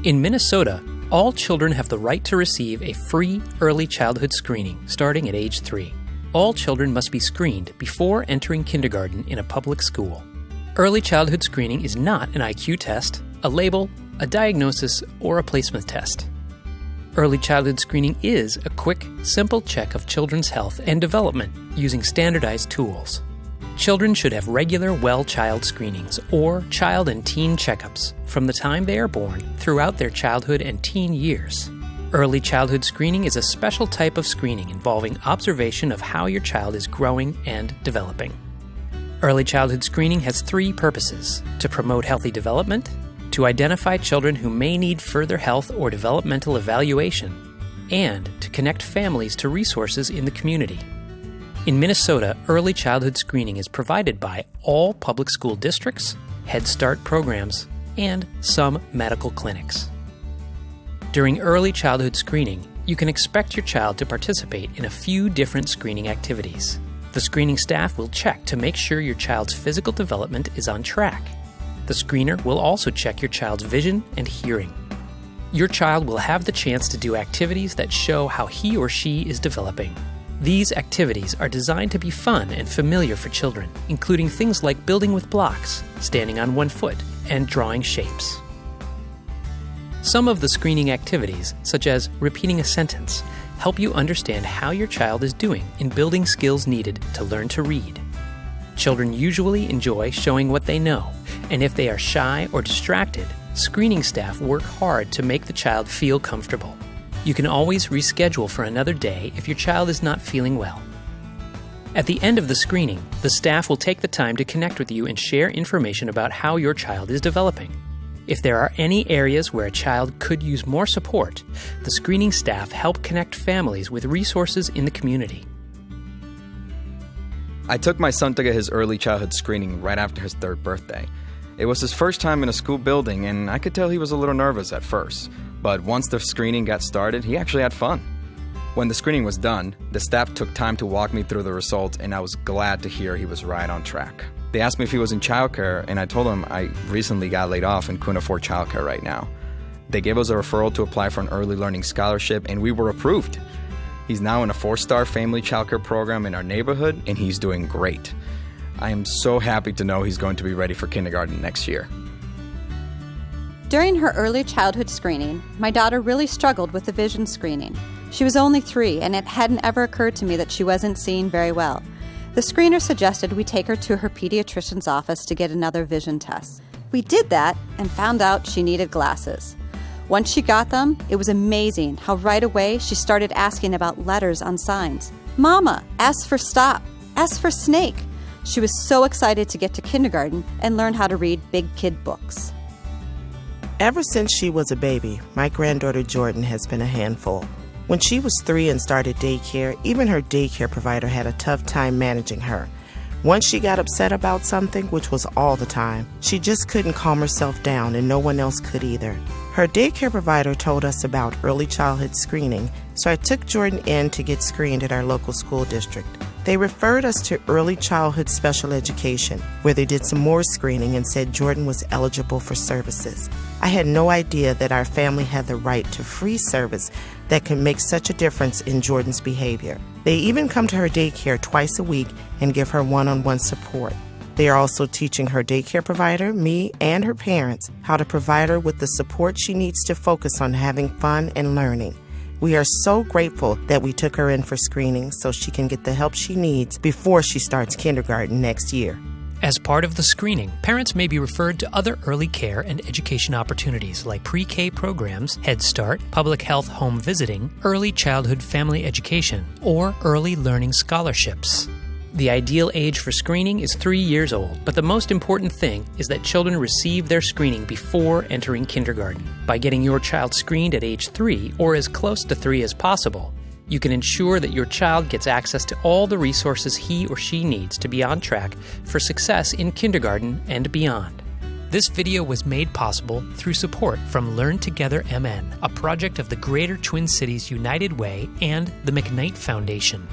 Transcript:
In Minnesota, all children have the right to receive a free early childhood screening starting at age 3. All children must be screened before entering kindergarten in a public school. Early childhood screening is not an IQ test, a label, a diagnosis, or a placement test. Early childhood screening is a quick, simple check of children's health and development using standardized tools. Children should have regular well-child screenings or child and teen checkups from the time they are born throughout their childhood and teen years. Early childhood screening is a special type of screening involving observation of how your child is growing and developing. Early childhood screening has 3 purposes: to promote healthy development, to identify children who may need further health or developmental evaluation, and to connect families to resources in the community. In Minnesota, early childhood screening is provided by all public school districts, Head Start programs, and some medical clinics. During early childhood screening, you can expect your child to participate in a few different screening activities. The screening staff will check to make sure your child's physical development is on track. The screener will also check your child's vision and hearing. Your child will have the chance to do activities that show how he or she is developing. These activities are designed to be fun and familiar for children, including things like building with blocks, standing on one foot, and drawing shapes. Some of the screening activities, such as repeating a sentence, help you understand how your child is doing in building skills needed to learn to read. Children usually enjoy showing what they know, and if they are shy or distracted, screening staff work hard to make the child feel comfortable. You can always reschedule for another day if your child is not feeling well. At the end of the screening, the staff will take the time to connect with you and share information about how your child is developing. If there are any areas where a child could use more support, the screening staff help connect families with resources in the community. I took my son to get his early childhood screening right after his 3rd birthday. It was his first time in a school building, and I could tell he was a little nervous at first. But once the screening got started, he actually had fun. When the screening was done, the staff took time to walk me through the results, and I was glad to hear he was right on track. They asked me if he was in childcare, and I told them I recently got laid off and couldn't afford childcare right now. They gave us a referral to apply for an early learning scholarship, and we were approved. He's now in a 4-star family childcare program in our neighborhood, and he's doing great. I am so happy to know he's going to be ready for kindergarten next year. During her early childhood screening, my daughter really struggled with the vision screening. She was only 3, and it hadn't ever occurred to me that she wasn't seeing very well. The screener suggested we take her to her pediatrician's office to get another vision test. We did that and found out she needed glasses. Once she got them, it was amazing how right away she started asking about letters on signs. Mama, S for stop, S for snake. She was so excited to get to kindergarten and learn how to read big kid books. Ever since she was a baby, my granddaughter Jordan has been a handful. When she was 3 and started daycare, even her daycare provider had a tough time managing her. Once she got upset about something, which was all the time, she just couldn't calm herself down, and no one else could either. Her daycare provider told us about early childhood screening, so I took Jordan in to get screened at our local school district. They referred us to early childhood special education, where they did some more screening and said Jordan was eligible for services. I had no idea that our family had the right to free service that can make such a difference in Jordan's behavior. They even come to her daycare twice a week and give her one-on-one support. They are also teaching her daycare provider, me, and her parents how to provide her with the support she needs to focus on having fun and learning. We are so grateful that we took her in for screening so she can get the help she needs before she starts kindergarten next year. As part of the screening, parents may be referred to other early care and education opportunities like pre-K programs, Head Start, public health home visiting, early childhood family education, or early learning scholarships. The ideal age for screening is 3 years old, but the most important thing is that children receive their screening before entering kindergarten. By getting your child screened at age 3 or as close to 3 as possible, you can ensure that your child gets access to all the resources he or she needs to be on track for success in kindergarten and beyond. This video was made possible through support from Learn Together MN, a project of the Greater Twin Cities United Way and the McKnight Foundation.